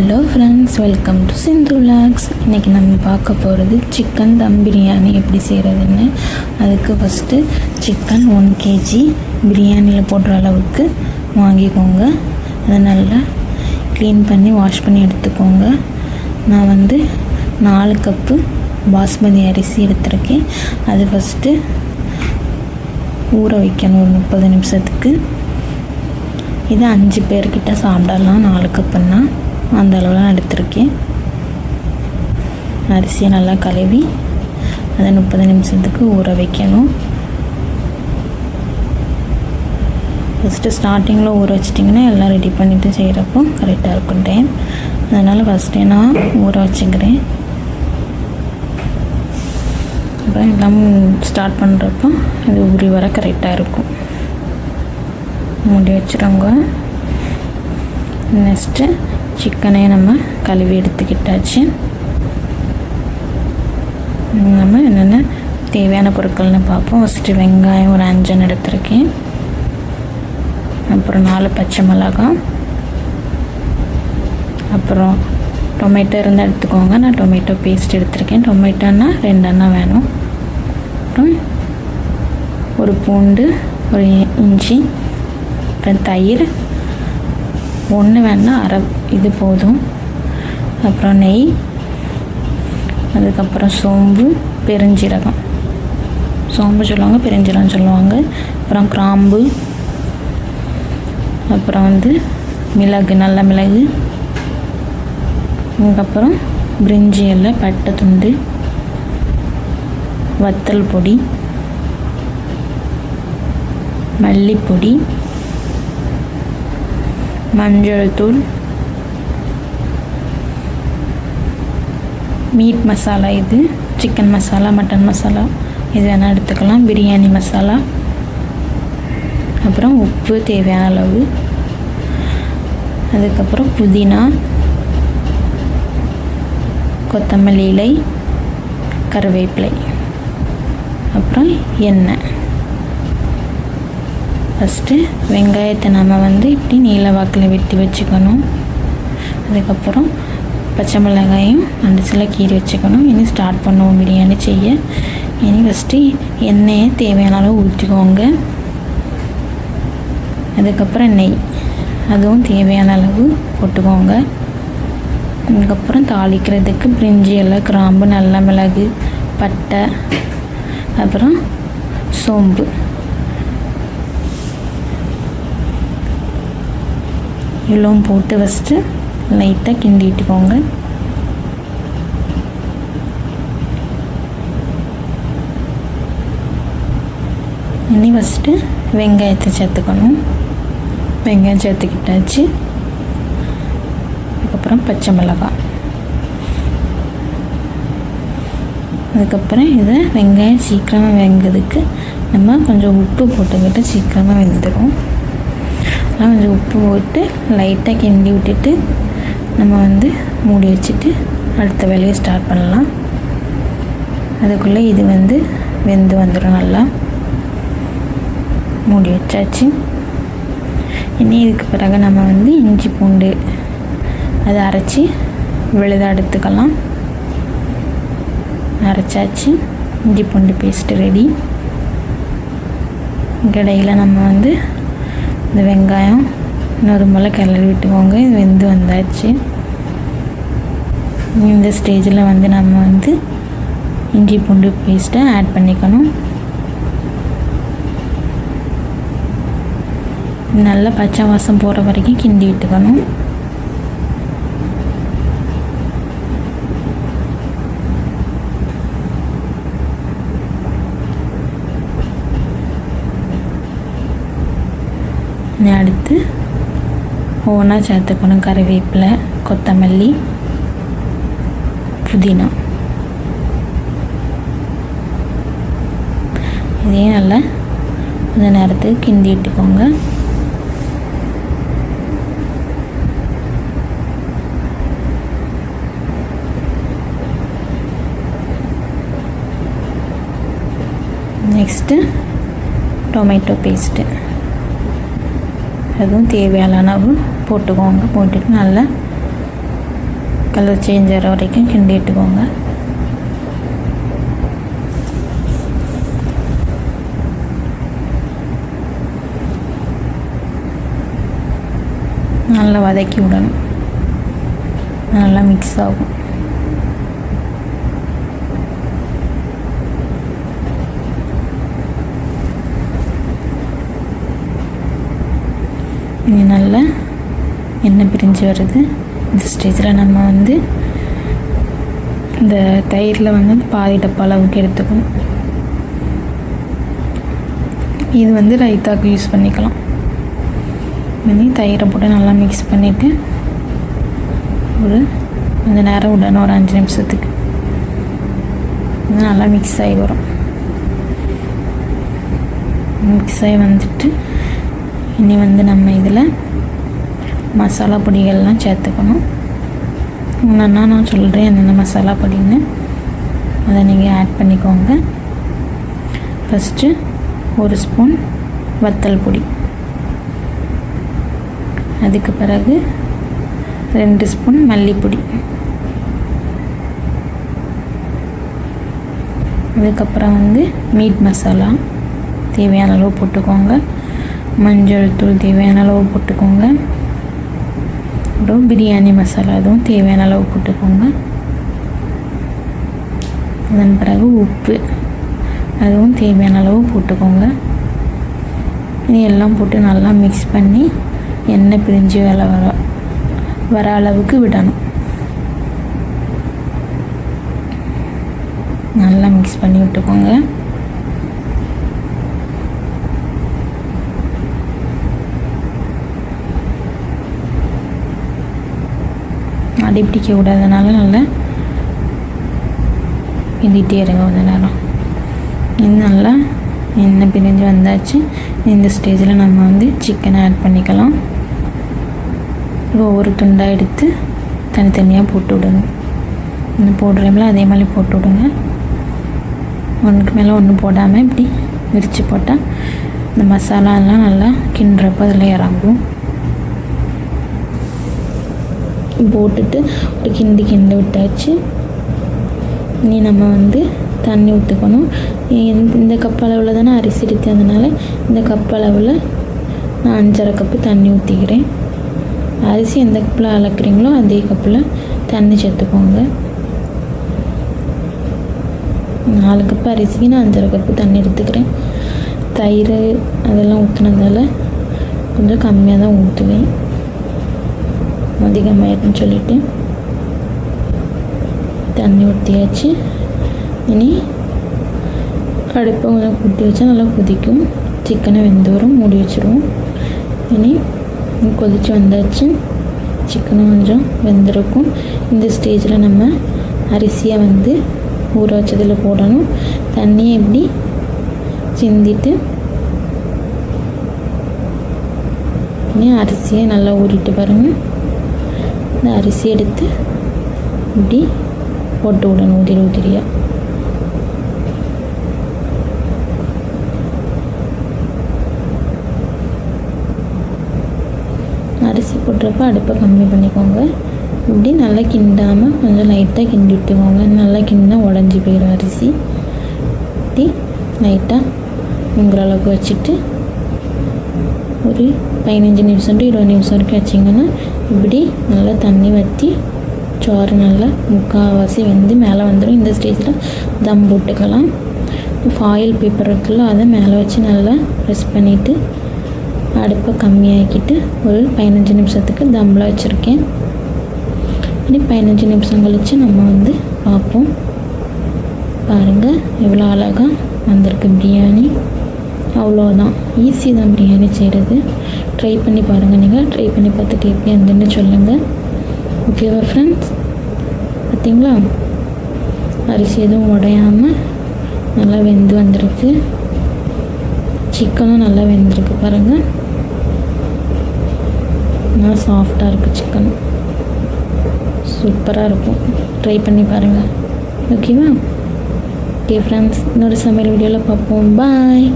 Hello friends, welcome to Sindhu vlogs. இன்றைக்கி நம்ம பார்க்க போகிறது சிக்கன் தம் பிரியாணி எப்படி செய்கிறதுன்னு. அதுக்கு ஃபஸ்ட்டு சிக்கன் 1 kg பிரியாணியில் போடுற அளவுக்கு வாங்கிக்கோங்க. அதை நல்லா க்ளீன் பண்ணி வாஷ் பண்ணி எடுத்துக்கோங்க. நான் 4 கப்பு பாஸ்மதி அரிசி எடுத்திருக்கேன். அது ஃபஸ்ட்டு ஊற வைக்கணும் ஒரு 30 நிமிஷத்துக்கு. இது 5 பேர்கிட்ட சாப்பிடலாம். 4 கப்புன்னா அந்த அளவில் நான் எடுத்திருக்கேன். அரிசியை நல்லா கழுவி அதை 30 நிமிஷத்துக்கு ஊற வைக்கணும். ஃபஸ்ட்டு ஸ்டார்டிங்கில் ஊற வச்சிட்டிங்கன்னா எல்லாம் ரெடி பண்ணிவிட்டு செய்கிறப்போ கரெக்டாக இருக்கும் டைம். அதனால் ஃபஸ்ட்டே நான் ஊற வச்சுக்கிறேன். அப்புறம் எல்லாம் ஸ்டார்ட் பண்ணுறப்போ அது ஊறி வர கரெக்டாக இருக்கும். மூடி வச்சுருங்க. நெக்ஸ்ட்டு சிக்கனே நம்ம கழுவி எடுத்துக்கிட்டாச்சு. நம்ம என்னென்ன தேவையான பொருட்கள்னு பார்ப்போம். ஃபஸ்ட்டு வெங்காயம் ஒரு 5 எடுத்திருக்கேன். அப்புறம் 4 பச்சை மிளகாய். அப்புறம் டொமேட்டோ இருந்தால் எடுத்துக்கோங்க. நான் டொமேட்டோ பேஸ்ட் எடுத்திருக்கேன். டொமேட்டோன்னா 2 எண்ணெய் வேணும். அப்புறம் ஒரு பூண்டு, ஒரு இஞ்சி, அப்புறம் தயிர் 1 வேணால் அரை இது போதும். அப்புறம் நெய், அதுக்கப்புறம் சோம்பு, பெருஞ்சீரகம். சோம்பு சொல்லுவாங்க, பெருஞ்சீரகம் சொல்லுவாங்க. அப்புறம் கிராம்பு, அப்புறம் மிளகு, நல்ல மிளகு. அதுக்கப்புறம் பிரிஞ்சி இலை, பட்டை துண்டு, வத்தல் பொடி, மல்லிப்பொடி, மஞ்சள் தூள், மீட் மசாலா, இது சிக்கன் மசாலா, மட்டன் மசாலா இது வேணால் எடுத்துக்கலாம். பிரியாணி மசாலா, அப்புறம் உப்பு தேவையான அளவு, அதுக்கப்புறம் புதினா, கொத்தமல்லி இலை, கருவேப்பிலை, அப்புறம் எண்ணெய். ஃபஸ்ட்டு வெங்காயத்தை நம்ம இப்படி நீல வாக்கில் வெட்டி வச்சுக்கணும். அதுக்கப்புறம் பச்சை மிளகாயும் 2 சில கீறி வச்சுக்கணும். இனி ஸ்டார்ட் பண்ணுவோம் பிரியாணி செய்ய. இனி ஃபஸ்ட்டு எண்ணெயை தேவையான அளவு ஊற்றிக்கோங்க. அதுக்கப்புறம் நெய், அதுவும் தேவையான அளவு போட்டுக்கோங்க. அதுக்கப்புறம் தாளிக்கிறதுக்கு பிரிஞ்சி இலை, கிராம்பு, நல்ல மிளகு, பட்டை, அப்புறம் சோம்பு இவ்வளவும் போட்டு ஃபஸ்ட்டு லைட்டாக கிண்டிட்டுக்கோங்க. இனி ஃபஸ்ட்டு வெங்காயத்தை சேர்த்துக்கணும். வெங்காயம் சேர்த்துக்கிட்டாச்சு. அதுக்கப்புறம் பச்சை மிளகாய். அதுக்கப்புறம் இதை வெங்காயம் சீக்கிரமாக வெங்கிறதுக்கு நம்ம கொஞ்சம் உப்பு போட்டுக்கிட்டு சீக்கிரமாக வெந்துடும். கொஞ்சம் உப்பு போட்டு லைட்டாக கிண்டி விட்டுட்டு நம்ம மூடி வச்சுட்டு அடுத்த வேலையை ஸ்டார்ட் பண்ணலாம். அதுக்குள்ளே இது வெந்து வந்துடும். நல்லா மூடி வச்சாச்சு. இனி இதுக்கு பிறகு நம்ம இஞ்சி பூண்டு அதை அரைச்சி விழுதாக எடுத்துக்கலாம். அரைச்சாச்சு. இஞ்சி பூண்டு பேஸ்ட்டு ரெடி. இடையில் நம்ம இந்த வெங்காயம் இன்னொரு முறை கிளறி விட்டுக்கோங்க. இது வெந்து வந்தாச்சு. இந்த ஸ்டேஜில் நம்ம இஞ்சி பூண்டு பேஸ்ட்டை ஆட் பண்ணிக்கணும். நல்லா பச்சை வாசம் போகிற வரைக்கும் கிண்டி விட்டுக்கணும். அடுத்து ஒவ்வொன்றா சேர்த்துக்கணும். கருவேப்பிலை, கொத்தமல்லி, புதினா. இதே நல்லா கொஞ்ச நேரத்துக்கு கிண்டி விட்டுக்கோங்க. நெக்ஸ்ட்டு டொமேட்டோ பேஸ்ட்டு, அதுவும் தேவையான அளவு போட்டுக்கோங்க. போட்டுட்டு நல்லா கலர் சேஞ்ச் ஆகிற வரைக்கும் கிண்டி விட்டுக்கோங்க. நல்லா வதக்கி விடணும். நல்லா மிக்ஸ் ஆகும். இது நல்லா எண்ணெய் பிரிஞ்சு வருது. இந்த ஸ்டேஜில் நம்ம வந்து இந்த தயிரில் வந்து பாதி டப்பா அளவுக்கு எடுத்துக்கணும். இது வந்து ரைத்தாக்கு யூஸ் பண்ணிக்கலாம். தயிரை போட்டு நல்லா மிக்ஸ் பண்ணிவிட்டு கொஞ்சம் நேரம் விடணும், ஒரு 5 நிமிஷத்துக்கு. நல்லா மிக்ஸ் ஆகி வரும். மிக்ஸ் ஆகி வந்துட்டு இனி வந்து நம்ம இதில் மசாலா பொடிகள்லாம் சேர்த்துக்கணும். ஒன்றா நான் சொல்கிறேன் என்னென்ன மசாலா பொடின்னு, அதை நீங்கள் ஆட் பண்ணிக்கோங்க. ஃபஸ்ட்டு 1 ஸ்பூன் வத்தல் பொடி, அதுக்கு பிறகு 2 ஸ்பூன் மல்லிப்பொடி, அதுக்கப்புறம் வந்து மீட் மசாலா தேவையான அளவு போட்டுக்கோங்க. மஞ்சள் தூள் தேவையான அளவு போட்டுக்கோங்க. அப்புறம் பிரியாணி மசாலா அதுவும் தேவையான அளவு போட்டுக்கோங்க. அதன் பிறகு உப்பு அதுவும் தேவையான அளவு போட்டுக்கோங்க. இது எல்லாம் போட்டு நல்லா மிக்ஸ் பண்ணி எண்ணெய் பிரிஞ்சு வர அளவுக்கு விடணும். நல்லா மிக்ஸ் பண்ணி விட்டுக்கோங்க. அடி பிடிக்க விடாதனால நல்லா கிண்டிகிட்டே இருங்க கொஞ்ச நேரம். இது நல்லா எண்ணெய் பிரிஞ்சு வந்தாச்சு. இந்த ஸ்டேஜில் நம்ம வந்து சிக்கனை ஆட் பண்ணிக்கலாம். ஒவ்வொரு துண்டாக எடுத்து தனித்தனியாக போட்டு விடுங்க. இந்த போடுறோம்ல அதே மாதிரி போட்டு விடுங்க. ஒன்றுக்கு மேலே ஒன்று போடாமல் இப்படி விரித்து போட்டால் இந்த மசாலாலாம் நல்லா கிண்டுறப்போ அதில் இறங்கும். போட்டுட்டு ஒரு கிண்டு விட்டாச்சு. இனி நம்ம வந்து தண்ணி ஊற்றிக்கணும். இந்த கப் அளவில் தானே அரிசி எடுத்து, அதனால் இந்த கப் அளவில் நான் 5.5 கப்பு தண்ணி ஊற்றிக்கிறேன். அரிசி எந்த கப்பில் அளக்குறீங்களோ அதே கப்பில் தண்ணி சேர்த்துக்கோங்க. 4 கப்பு அரிசிக்கு நான் 5.5 கப்பு தண்ணி எடுத்துக்கிறேன். தயிர் அதெல்லாம் ஊற்றுனதால கொஞ்சம் கம்மியாக தான் ஊற்றுவேன், அதிகமாகிடுன்னு சொல்லிவிட்டு. தண்ணி ஊற்றியாச்சு. இனி அடுப்பை கொஞ்சம் கூட்டி வச்சா நல்லா கொதிக்கும். சிக்கனை வெந்து வரும், மூடி வச்சுருவோம். இனி கொதித்து வந்தாச்சு. சிக்கனும் கொஞ்சம் வெந்திருக்கும். இந்த ஸ்டேஜில் நம்ம அரிசியை வந்து ஊற வச்சதில் போடணும். தண்ணியை இப்படி சிந்திட்டு இனி அரிசியை நல்லா ஊறிட்டு பாருங்கள். இந்த அரிசி எடுத்து இப்படி போட்டு விடணும் உதிரியாக. அரிசி போட்டுறப்ப அடுப்பை கம்மி பண்ணிக்கோங்க. இப்படி நல்லா கிண்டாமல் கொஞ்சம் லைட்டாக கிண்டி விட்டுக்கோங்க. நல்லா கிண்டினா உடஞ்சி போயிடும் அரிசி. இப்படி லைட்டாக முங்குற அளவுக்கு வச்சுட்டு ஒரு 15 நிமிஷம் to 20 நிமிஷம் வரைக்கும் வச்சிங்கன்னா இப்படி நல்லா தண்ணி வற்றி சோறு நல்லா முக்கால்வாசி வெந்து மேலே வந்துடும். இந்த ஸ்டேஜில் தம் போட்டுக்கலாம். ஃபாயில் பேப்பர் இருக்குல்ல, அதை மேலே வச்சு நல்லா ப்ரெஸ் பண்ணிவிட்டு அடுப்பை கம்மியாக்கிட்டு ஒரு 15 நிமிஷத்துக்கு தம்மில் வச்சுருக்கேன். இப்படி 15 நிமிஷம் கழித்து நம்ம வந்து பார்ப்போம். பாருங்கள் எவ்வளோ அழகாக வந்திருக்கு பிரியாணி. அவ்வளோதான், ஈஸி தான் பிரியாணி செய்கிறது. ட்ரை பண்ணி பாருங்கள். நீங்கள் ட்ரை பண்ணி பார்த்துட்டு எப்படி இருந்துன்னு சொல்லுங்கள். ஓகேவா ஃப்ரெண்ட்ஸ்? பார்த்தீங்களா, அரிசி எதுவும் உடையாமல் நல்லா வெந்து வந்திருக்கு. சிக்கனும் நல்லா வெந்திருக்கு பாருங்கள். நல்லா சாஃப்டாக இருக்குது சிக்கன். சூப்பராக இருக்கும். ட்ரை பண்ணி பாருங்கள். ஓகேவா? ஓகே ஃப்ரெண்ட்ஸ், இன்னொரு சமையல் வீடியோவில் பார்ப்போம். பாய்.